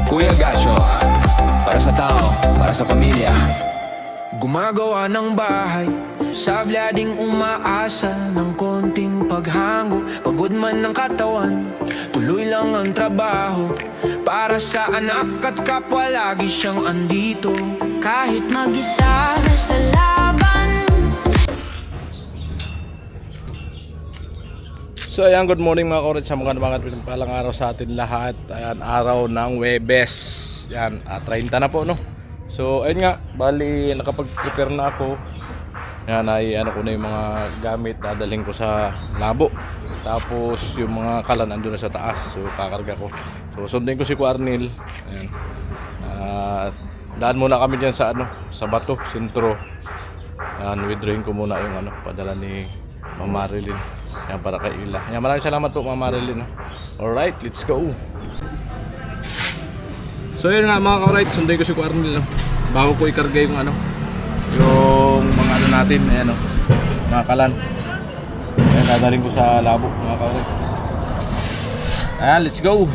Kuya Gasyo, para sa tao, para sa pamilya. Gumagawa ng bahay, sabla ding umaasa ng konting paghango. Pagod man ng katawan, tuloy lang ang trabaho. Para sa anak at kapwa lagi siyang andito. Kahit mag-isa sa laban. So ayan, good morning mga kaurit, sa mga palang araw sa atin lahat. Ayan, araw ng Webes. Yan, 30 na po, no? So ayun nga, bali nakapag-prepare na ako. Yan, ay ano ko na yung mga gamit na dalhin ko sa labo. Tapos yung mga kalan andun na sa taas, so kakarga ko. So sundin ko si Quarnil. Ayan. Daan muna kami dyan sa sa bato, sentro. Ayan, withdrawing ko muna yung padala ni Ma'am Marilyn. Yan, para kay Ila. Yan, maraming salamat po Ma'am Marilyn. Alright, let's go. So yun nga mga ka-right, sunday ko si Quarnil, bago ko ikarga yung yung mga natin, ayan mga kalan. Ayan, dadaling ko sa labo mga ka-right. Ayan, let's go.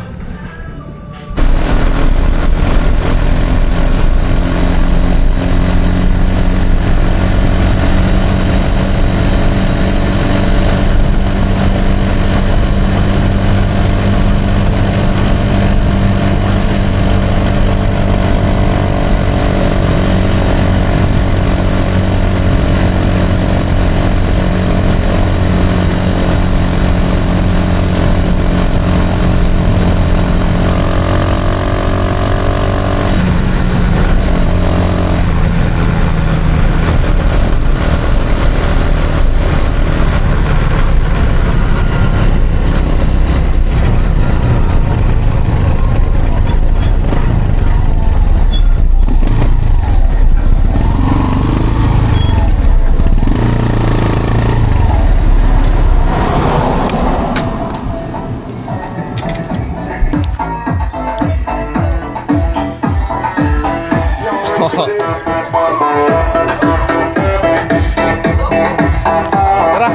Tara.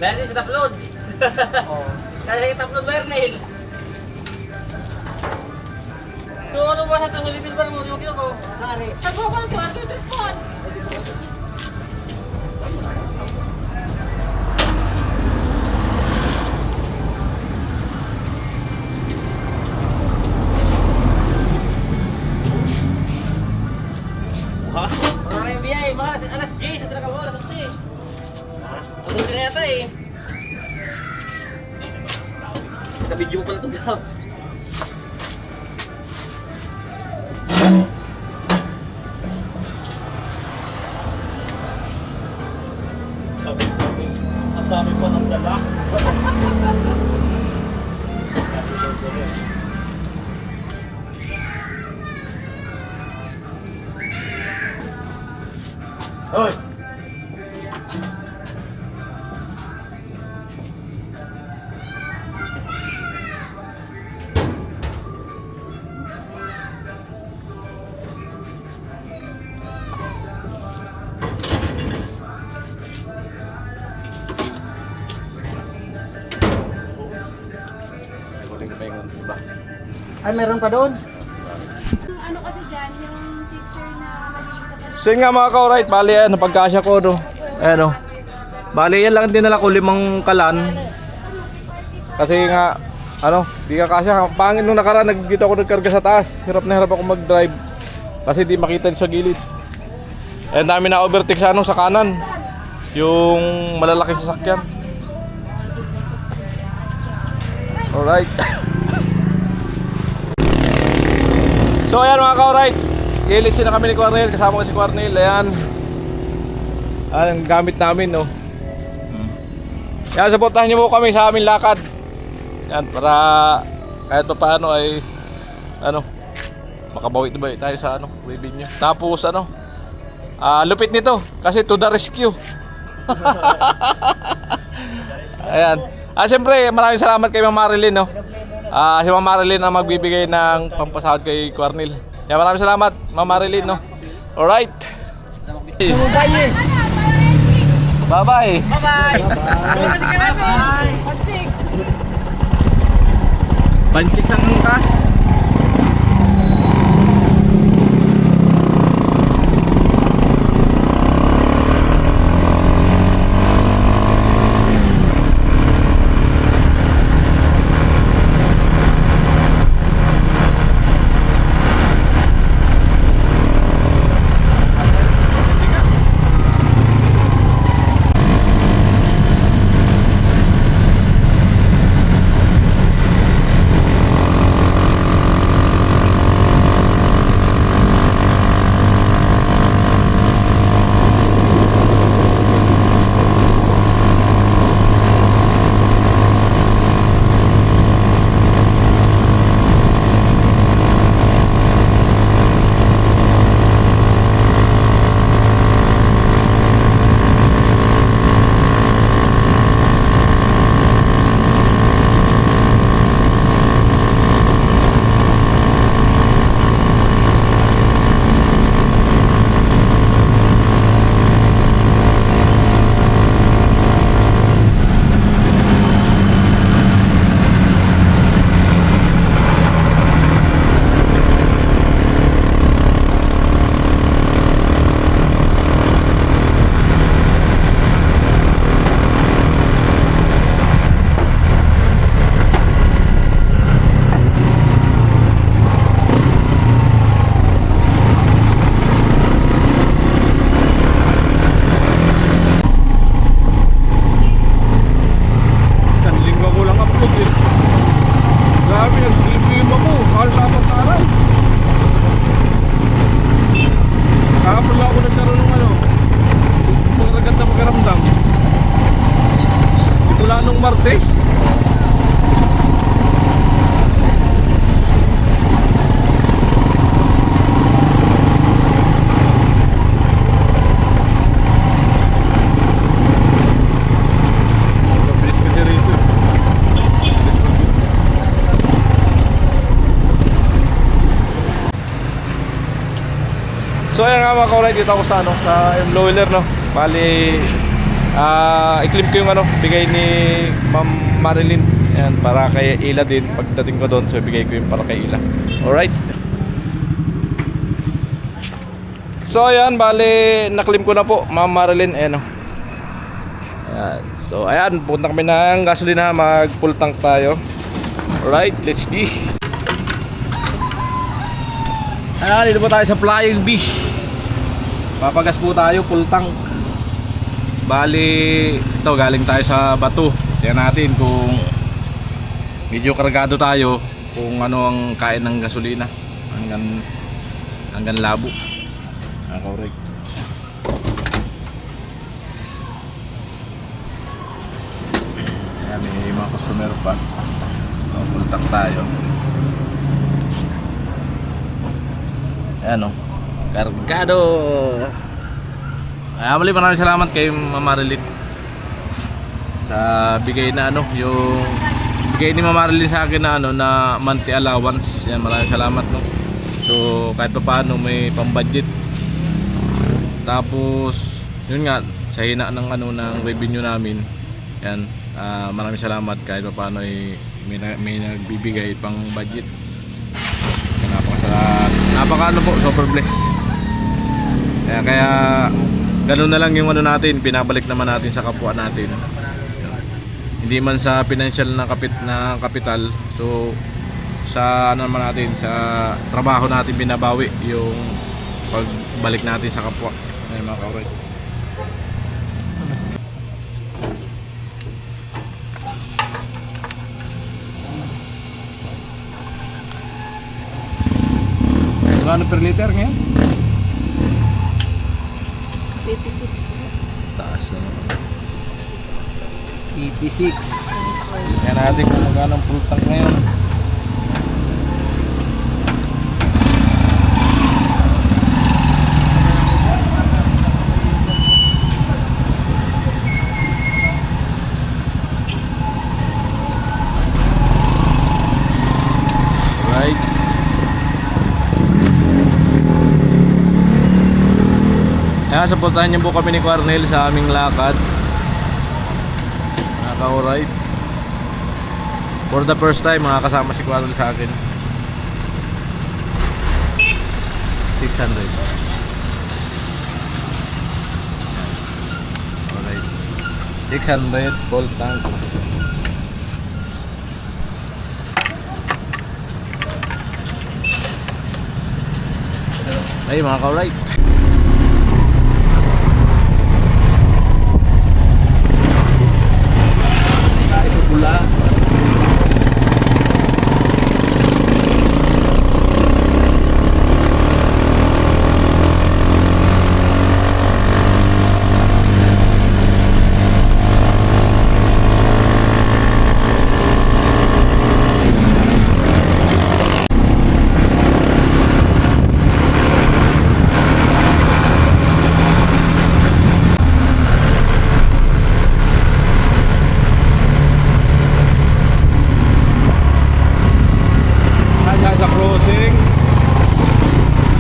Bernil sa taplod. Oo. Kasi taplod Bernil. So ano ba sa itong ulipil ba mo yung ko? Sari. Nagbukan ko, ang tutupon. Ha? Ano yung biyay? Alas J sa tinakal mo, alas 11. Ano din na yata eh. Naka-video mo pala itong daw. Ang dami pa ng dala. Hoy! Ay, meron pa doon? Ano kasi dyan, yung picture na nakikita pa. So yun nga mga ka-right, bali yan, napagkasya ko ayan bali yan lang din nala ko 5 kalan. Kasi nga di ka kasya. Pangin nung nakaraan, dito ako nagkarga sa taas. Hirap na hirap ako mag-drive kasi di makita sa gilid. Ang dami na overtake sa sa kanan, yung malalaking sasakyan. Alright. So ayan mga ka-right, ilisin na kami ni Quarnil, kasama ko si Quarnil. Ayan, ang gamit namin Yan, supportahan niyo po kami sa aming lakad. Yan, para kahit pa paano ay makabawi tayo sa ano, revenue. Tapos ano, lupit nito kasi to the rescue. Ayan. Siyempre, maraming salamat kay Ma'am Marilyn, no. Si Ma'am Marilyn ang magbibigay ng pampasahod kay Cornel. Yan, maraming salamat, Ma'am Marilyn, no. Alright. Bye-bye. Bye-bye. Kasi ka natin. Panchik ang angkas. Martes. Mabilis kasi rito. So ayan nga mga kauray, dito ako sa ano, sa M-Loiler, no. Bali i-clip ko yung ano, bigay ni Ma'am Marilyn. Ayan, para kay Ila din. Pagdating ko doon, so bigay ko yung para kay Ila. Alright. So ayan, bali na-clip ko na po Ma'am Marilyn. Ayan, oh. Ayan. So ayan, punta kami ng gasolina, mag full tank tayo. Alright, let's go. Ayan, dito po tayo sa Flying B. Papagas po tayo, full tank. Bali, ito galing tayo sa Bato. Tingnan natin kung medyo kargado tayo, kung ano ang kain ng gasolina hanggang Labo. Correct. Ayan, may mga customer pa. Full tank tayo. Ayan, oh, kargado. Muli maraming salamat kay Ma'am Marilyn sa bigay na ano, yung bigay ni Ma'am Marilyn sa akin na ano, na monthly allowance. Yan, maraming salamat, no. So kahit pa paano may pambudget. Tapos yun nga, sa hina ng ano, ng revenue namin. Yan, maraming salamat kahit pa paano may nagbibigay pang budget. Napaka ano po, super blessed. Kaya ganun na lang yung ano natin, pinabalik naman natin sa kapwa natin. Hindi man sa financial na kapital, so sa ano naman natin, sa trabaho natin binabawi yung pagbalik natin sa kapwa. Ayun mga kauray. Ano per liter ngayon? 86. Taas na naman. 86. Yan natin kung magkano ang full tank ngayon. Supportahan niyo po kami ni Quarnel sa aming lakad. Alright. For the first time, makakasama si Quarnel sa akin. 600. Alright. 600 full tank. Ay mga ka-alright. Pula. Sa crossing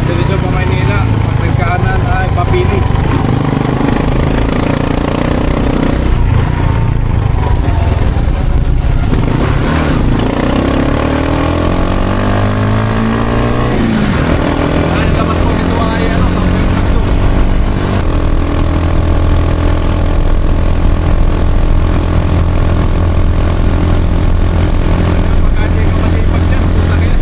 diretso pa Maynila, pag kanan ay Papili. Dapat po ito ay sa Pagkakto. Pagkakit ka masipag dyan, puta kaya.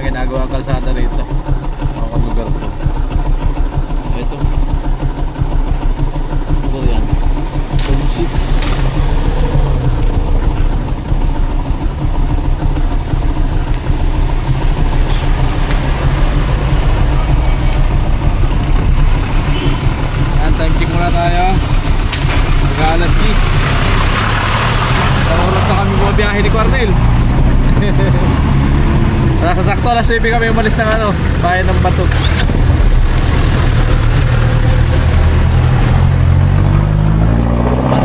Ginagawa kalsada rito. Ako lugar to. Ito. Lugar yan. 26. Yan, time check muna tayo. Mag-alas 10. Sa oras na kami bumabiyahe ni Quarnel. Nasa sakto, alas 9 kami umalis ng bayan ng Bato.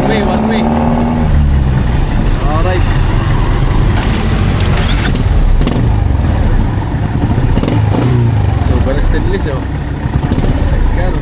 One way. Alright. Super stainless Car.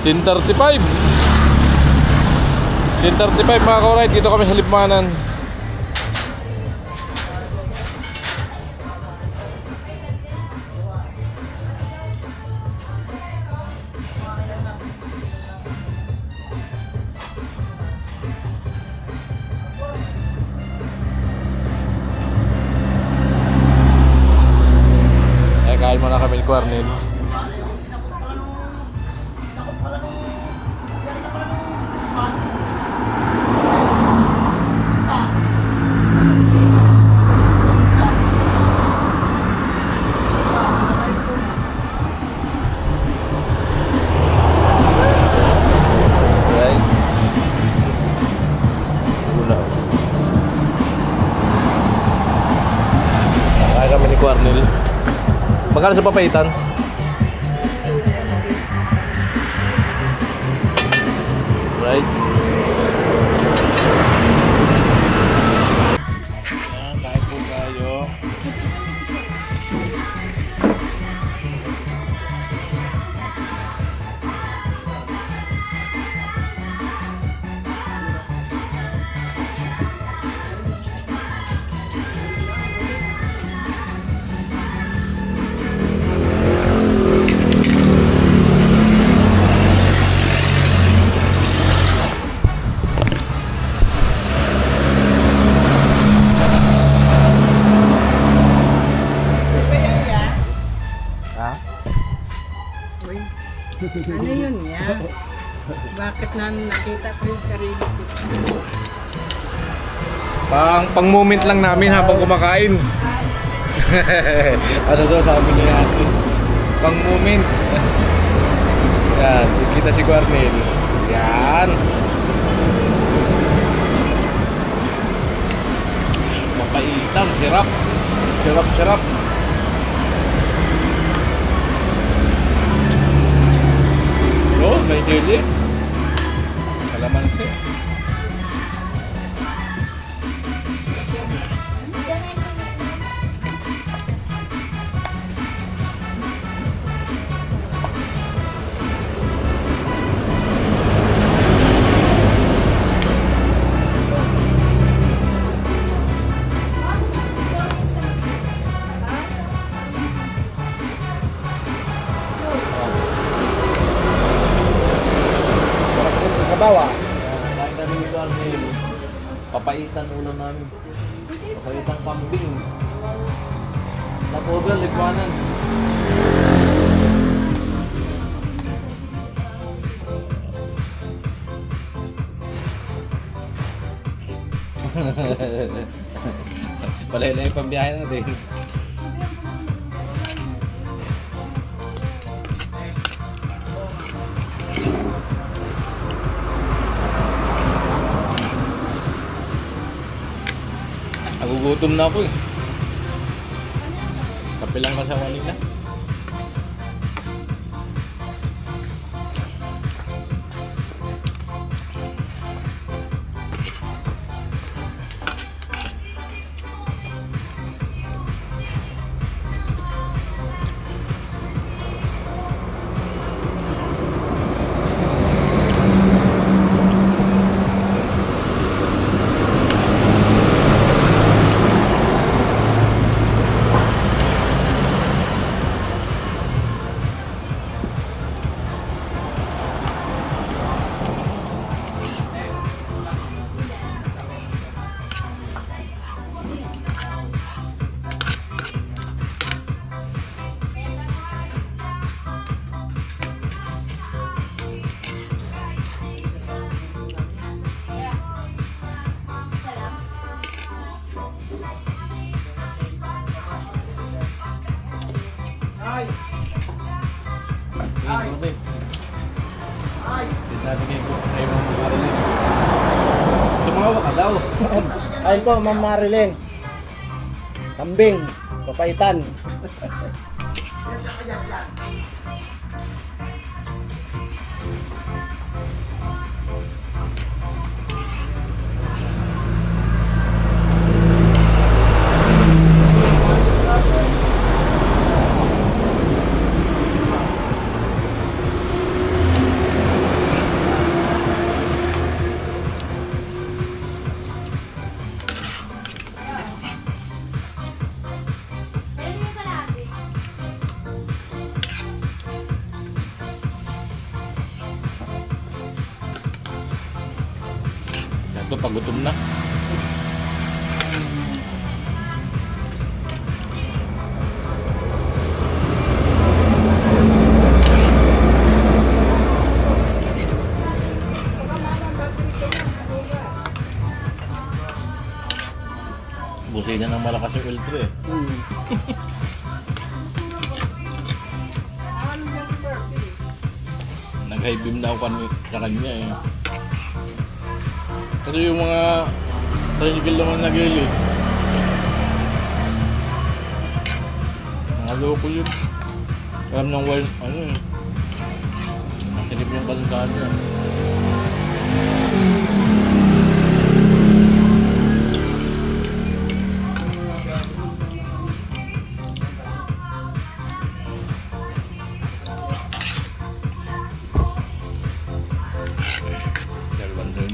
$10.35. 10:35 mga ka-ride, dito kami sa Libmanan. Kain muna kami ni Cornel. Right. Ulam. Kain kami ni Cornel. Magkano sa papaitan? Right. Ayan, kain po tayo. Ha? Ano yun niya? Bakit na nakita ko yung sarili ko? Pang moment lang namin habang kumakain. Ano to sabi ni ate? Pang moment. Yan, kita si Cornel. Yan. Mapaitan, sirap. Sirap. Oh, may jelly. Kalamansi. Bawa. Kain kami nito Arnel. Papaitan ulo namin. Papaitan kambing. Napogal, Libmanan. Palay na yung pambiyahe natin. Nagugutom na ako eh. Kape lang kasi ako kanina. Tumawa ka daw. Ayun po, Ma'am Marilyn. Kambing, papaitan. Ito, pagutom na. Busina ng malakas yung ultra eh. Nag-high beam na ako sa kanya eh. Kasi yung mga tricycle naman nag-ili. Mga loko yun. Alam ng wire, ano eh. Ang tinip yung kalantaan niya.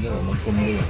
Magkumulo.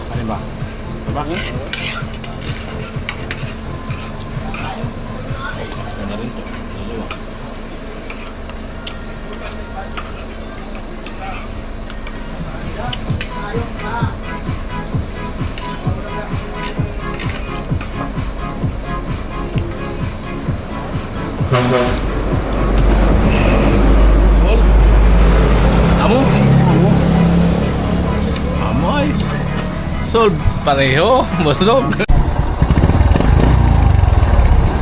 Ano ba? Diba? Ito na rin to. Dalawa. Sol? Amo? Amoy. Sol, pareho. Busog.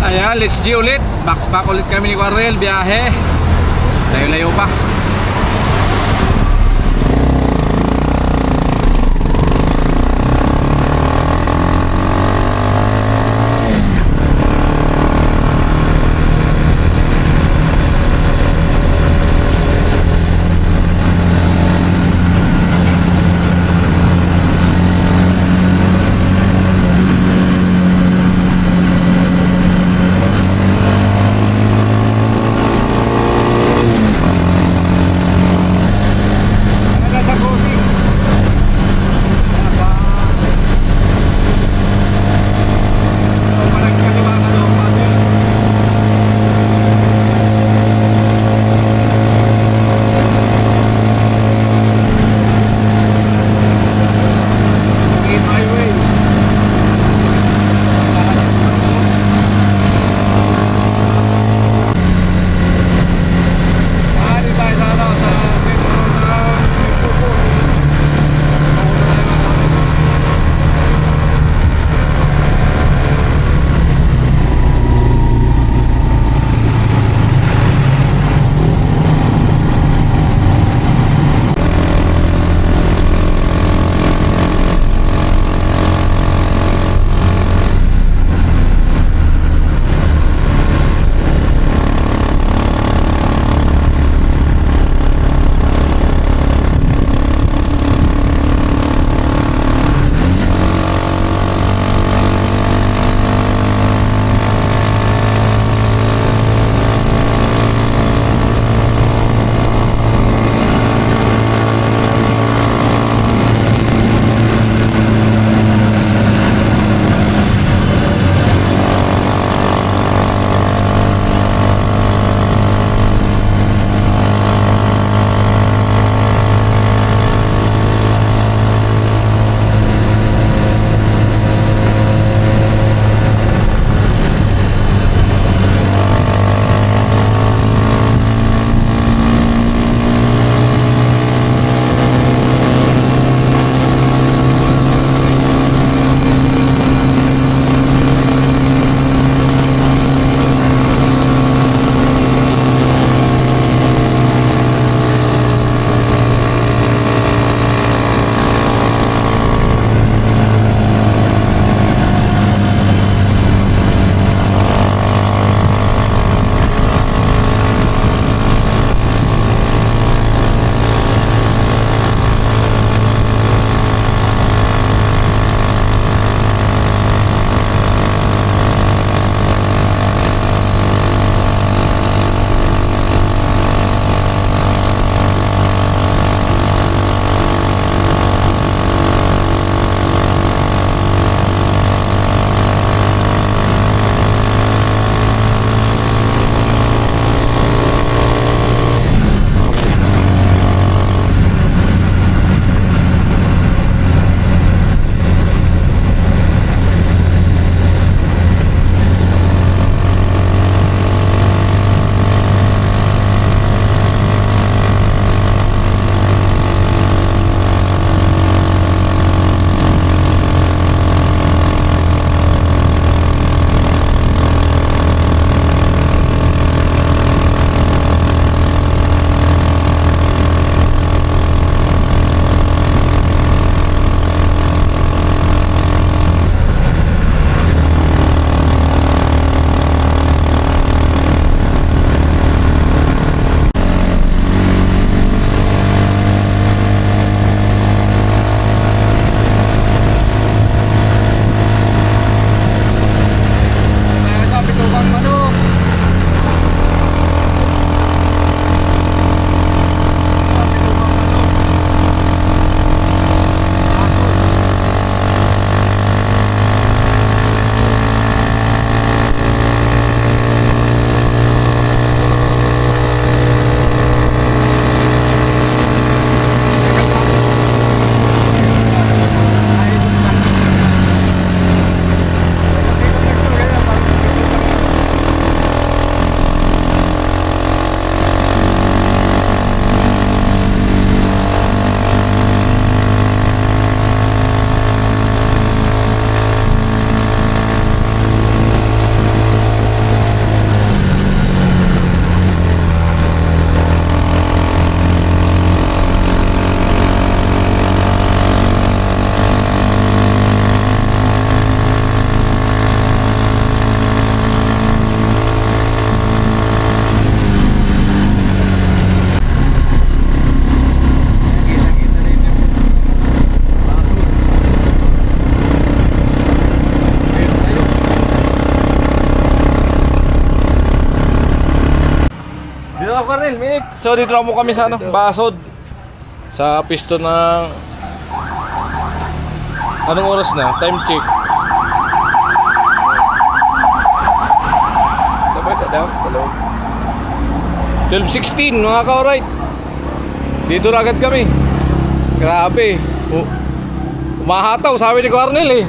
Ayan, let's G ulit. Back ulit kami ni Quarel. Biyahe. Layo-layo pa. Karnel, minute. So dito na po kami sa ano, Basod. Sa pisto ng... Anong oras na? Time check. Tapos sa down, sa loob. 12:16 mga ka-alright. Dito na agad kami. Grabe. Umahataw, sabi ni Cornel eh.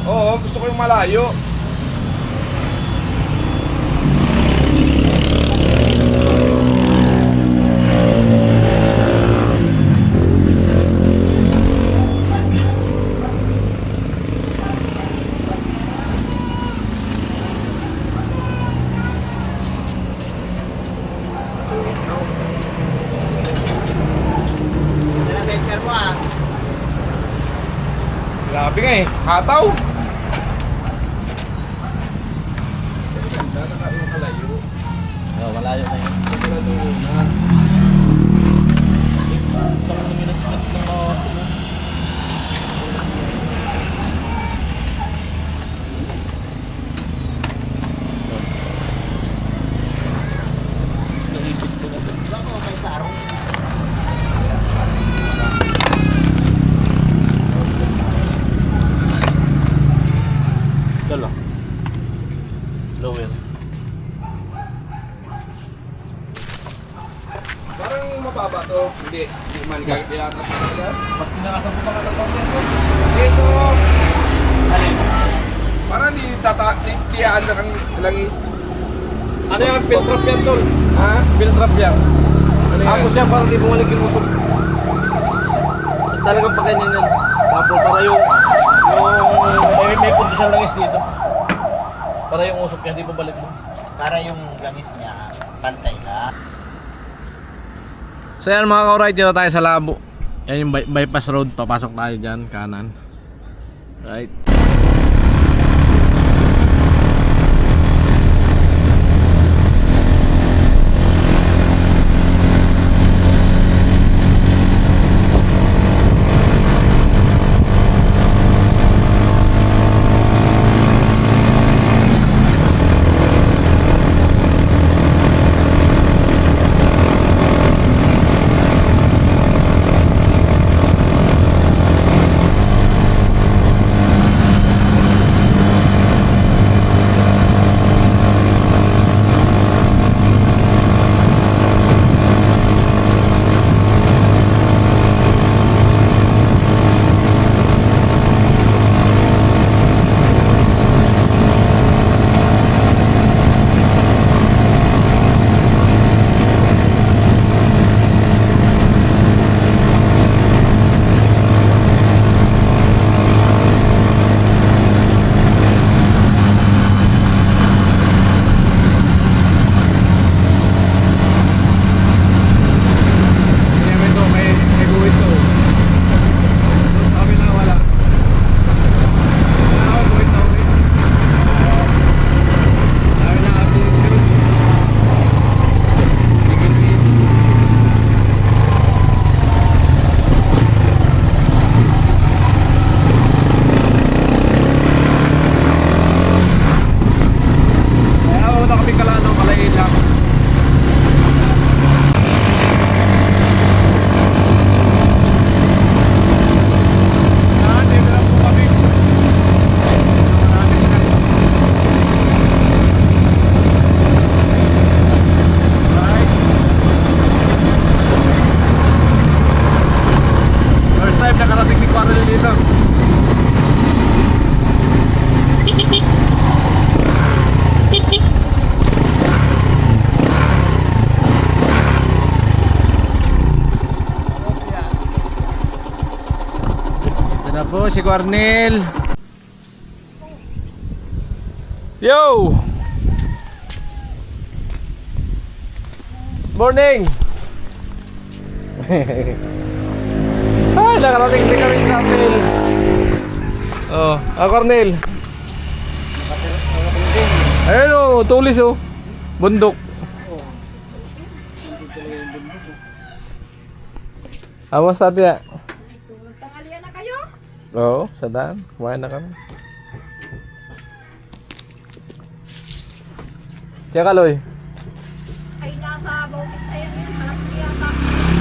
Oo, gusto ko yung malayo. Grabe nga eh, hataw. Oh, malayo na yun. Dalo. Lower. Parang mababa to. Hindi man gagawin atas. Pag pinakasan mo pa ka ng Dito. alin? Parang di aandar ang langis. Ano yung filtrap yan, tol? Ha? Filtrap yan. Ano yan? Tapos yan, parang di bumalik yung usok. Talagang pakainin yan. Tapos para yung may kondisyon langis dito. Para yung usok niya, di babalik mo. Para yung langis niya pantay lang. So yan mga ka-alright, dito tayo sa Labo. Yan yung bypass road, papasok tayo dyan, kanan. Right. po si Cornel. Yo! Morning! Ay, nakarating din kami sa atin. Oh, Cornel. Ayun oh, tulis oh. Bundok. Amos tati ya? Tanghalian na kayo? Oo, sa daan. Kumain na kami. Tiya Kaloy. Ay, nasa Bautista yan. Alas yata.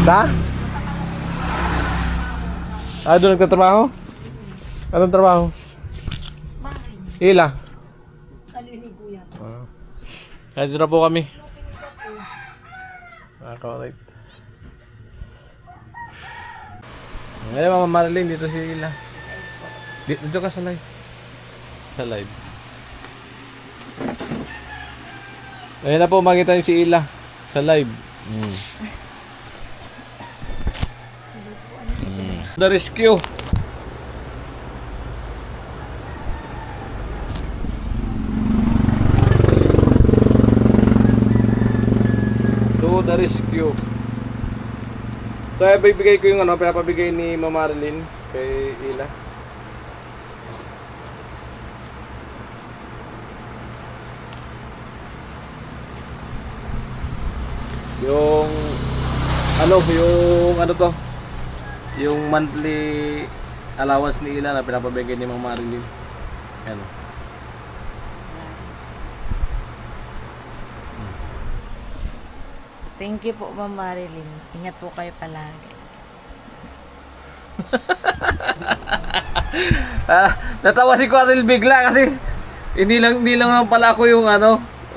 Sa? Doon nagtatrabaho? Anong trabaho? Bakit? Ila. Kaliligo yan. Kaya dito na po kami. Correct. Ngayon Mama Marilyn, dito si Ila. Dito ka sa live. Sa live. Ayun na po, makita niyo si Ila sa live. The rescue. To the rescue. So, ibibigay ko yung pinapabigay ni Mama Marilyn kay Ila. Yung yung monthly allowance ni Ila na pinapabigay ni Mama Marilyn. Yan. Thank you po, Ma'am Marilyn. Ingat po kayo palagi. Natawa si Quarel bigla kasi hindi lang naman pala ako yung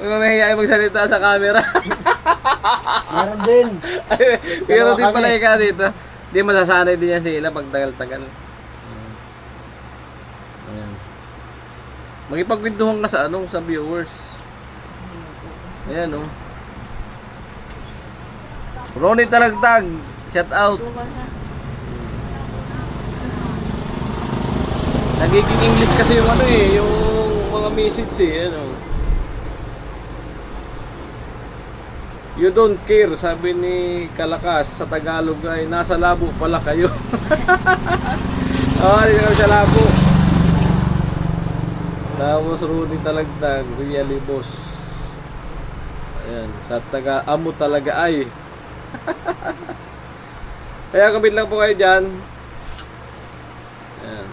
mahihayin magsalita sa camera. Meron din. Pero din pala ikaw dito. Hindi masasanay din yan sila pag tagal-tagal. Ayan. Magipagkwentuhan ka sa viewers. Ayan Ronnie Talagtag, shout out. Bumasa. Nagiging English kasi yung yung mga message You don't care, sabi ni Kalakas sa Tagalog ay nasa labo pala kayo. Hindi kami sa labo. Tapos Ronnie Talagtag, really boss. Ayan, sa amo talaga ay. Kaya kabit lang po kayo dyan. Ayan.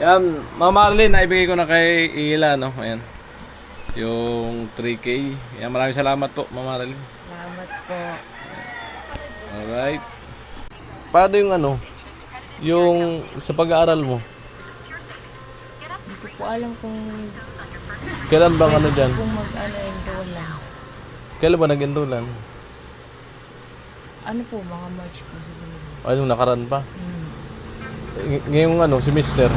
Yan, Mama Marilyn, naibigay ko na kay Ila, Ayan. Yung 3K. Yan, maraming salamat po, Mama Marilyn. Salamat po. Alright. Paano yung sa pag-aaral mo? Hindi ko po alam kung Kailan bang dyan? kung mag-enroll lang. Kailan ba nag-enrollan? Ano po, mga March po siguro. Yung nakaraan pa? Ngayong semester?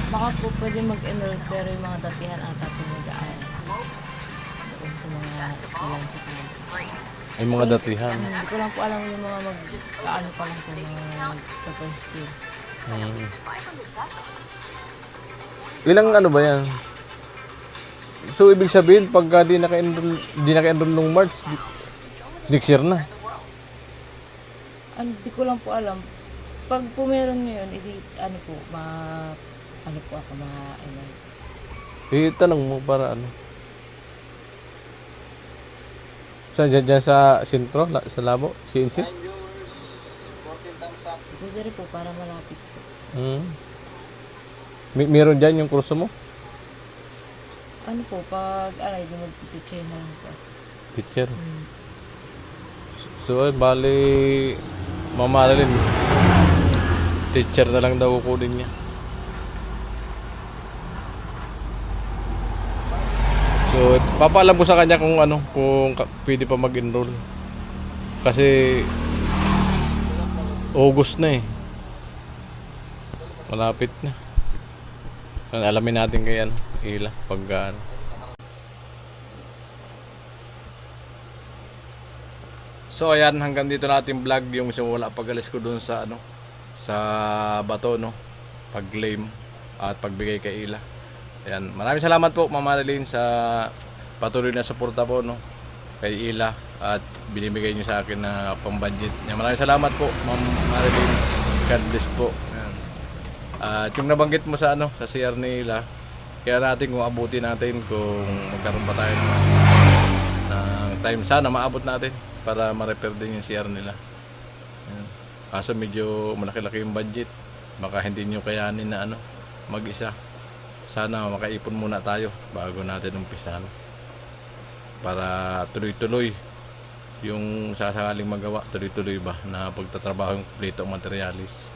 Baka po pwede mag-enroll pero yung mga datihan ata po mag-aaral. Doon sa mga eskwelahan sa Pinas. Ay mga datihan. Hindi ko lang po alam yung mga mag-ano pa lang po mga first year. Ilang ba yan? So ibig sabihin pagka di naka-enroll nung March, next year na. Hindi ko lang po alam. Pag po meron ngayon, ano po ako ma-enroll. Tanong mo para Dyan sa sentro, sa labo, CNC? Pwede rin po para malapit po. Meron dyan yung kurso mo? Ano po, pag di mag-teacher na lang po. Teacher? So, bali, Mama Marilyn, teacher na lang daw kukunin niya. So, papaalam ko sa kanya kung pwede pa mag-enroll. Kasi August na malapit na. Alamin natin kay Ila pag So ayan, hanggang dito natin vlog yung simula pag-alis ko dun sa sa bato pag-claim at pagbigay kay Ila. Ayan, maraming salamat po Mama Marilyn sa patuloy na suporta po kay Ila at binibigay niyo sa akin na pang-budget. Maraming salamat po Ma'am Marilyn. God bless po. Ayan. At yung nabanggit mo sa sa CR ni Ila, kaya natin kung abutin natin kung magkaroon pa tayo ng time, sana maabot natin para ma-repair din yung CR nila. Kaso medyo malaki-laki yung budget. Baka hindi nyo kayanin na mag-isa. Sana makaipon muna tayo bago natin umpisahan. Para tuloy-tuloy yung sasakaling magawa, tuloy-tuloy ba na pagtatrabaho yung kompleto ang materialis.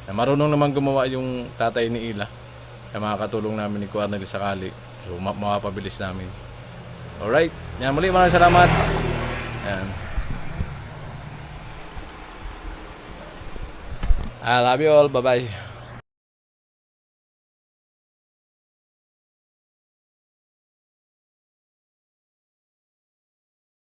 Marunong naman gumawa yung tatay ni Ila. Kaya makakatulong namin ni Kuarnel sakali. So mapabilis namin. Alright, yan muli, maraming salamat. Yan. I love you all, bye bye.